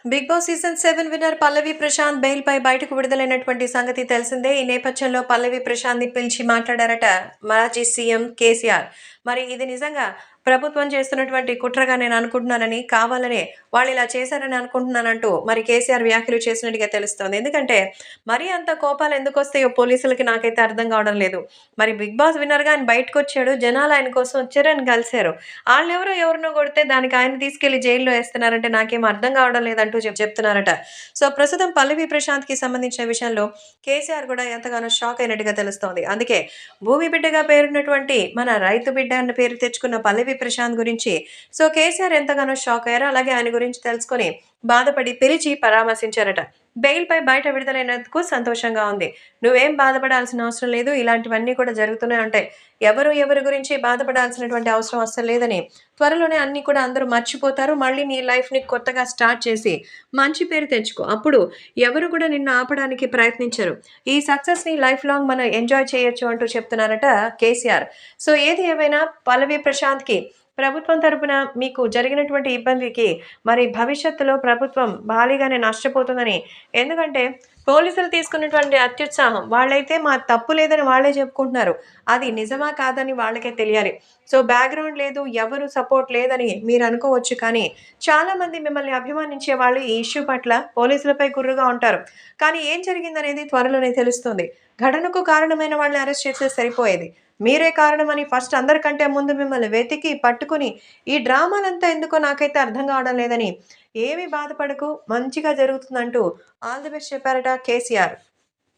Big boss season 7 winner పల్లవి Prashanth bail పై బయటకు విడుదలైనటువంటి సంగతి తెలిసిందే. ఈ నేపథ్యంలో పల్లవి ప్రశాంత్ ని పిలిచి మాట్లాడారట మాజీ సీఎం కేసీఆర్. మరి ఇది నిజంగా ప్రభుత్వం చేస్తున్నటువంటి కుట్రగా నేను అనుకుంటున్నానని, కావాలనే వాళ్ళు ఇలా చేశారని అనుకుంటున్నానంటూ మరి కేసీఆర్ వ్యాఖ్యలు చేసినట్టుగా తెలుస్తోంది. ఎందుకంటే మరీ అంత కోపాలు ఎందుకు వస్తాయో పోలీసులకి నాకైతే అర్థం కావడం లేదు. మరి బిగ్ బాస్ విన్నర్‌గా ఆయన బయటకొచ్చాడు. జనాలు ఆయన కోసం వచ్చారు, ఆయన కలిసారు. ఆళ్ళెవరో ఎవరినో కొడితే దానికి ఆయన్ని తీసుకెళ్లి జైల్‌లో ఏస్తున్నారంటే నాకేం అర్థం కావడం లేదంటూ చెప్తున్నారట. సో, ప్రస్తుతం పల్లవి ప్రశాంత్‌కి సంబంధించిన విషయంలో కేసీఆర్ కూడా ఎంతగానో షాక్ అయినట్టుగా తెలుస్తోంది. అందుకే భూమి బిడ్డగా పేరున్నటువంటి మన రైతు బిడ్డ అన్న పేరు తెచ్చుకున్న పల్లవి ప్రశాంత్ గురించి సో, కేసీఆర్ ఎంతగానో షాక్ అయ్యారు. అలాగే ఆయన గురించి తెలుసుకొని బాధపడి పిలిచి పరామర్శించారట. బెయిల్‌పై బయట విడుదలైనందుకు సంతోషంగా ఉంది. నువ్వేం బాధపడాల్సిన అవసరం లేదు. ఇలాంటివన్నీ కూడా జరుగుతూనే ఉంటాయి. ఎవరి గురించి బాధపడాల్సినటువంటి అవసరం అస్సలు లేదని, త్వరలోనే అన్నీ కూడా అందరూ మర్చిపోతారు. మళ్ళీ నీ లైఫ్‌ని కొత్తగా స్టార్ట్ చేసి మంచి పేరు తెచ్చుకో. అప్పుడు ఎవరు కూడా నిన్ను ఆపడానికి ప్రయత్నించరు. ఈ సక్సెస్‌ని లైఫ్ లాంగ్ మనం ఎంజాయ్ చేయొచ్చు అంటూ చెప్తున్నారట కేసీఆర్. సో, ఏది ఏమైనా పల్లవి ప్రశాంత్‌కి ప్రభుత్వం తరపున మీకు జరిగినటువంటి ఇబ్బందికి మరి భవిష్యత్తులో ప్రభుత్వం భారీగానే నష్టపోతుందని, ఎందుకంటే పోలీసులు తీసుకున్నటువంటి అత్యుత్సాహం వాళ్ళైతే మా తప్పు లేదని వాళ్ళే చెప్పుకుంటున్నారు. అది నిజమా కాదని వాళ్ళకే తెలియాలి. సో, బ్యాక్‌గ్రౌండ్ లేదు, ఎవరు సపోర్ట్ లేదని మీరు అనుకోవచ్చు. కానీ చాలామంది మిమ్మల్ని అభిమానించే వాళ్ళు ఈ ఇష్యూ పట్ల పోలీసులపై గుర్రుగా ఉంటారు. కానీ ఏం జరిగిందనేది త్వరలోనే తెలుస్తుంది. ఘటనకు కారణమైన వాళ్ళని అరెస్ట్ చేస్తే సరిపోయేది. మీరే కారణమని ఫస్ట్ అందరికంటే ముందు మిమ్మల్ని వెతికి పట్టుకుని ఈ డ్రామాలంతా ఎందుకో నాకైతే అర్థం కావడం లేదని, ఏమీ బాధపడకు మంచిగా జరుగుతుందంటూ ఆల్ ది బెస్ట్ చెప్పారట కేసీఆర్.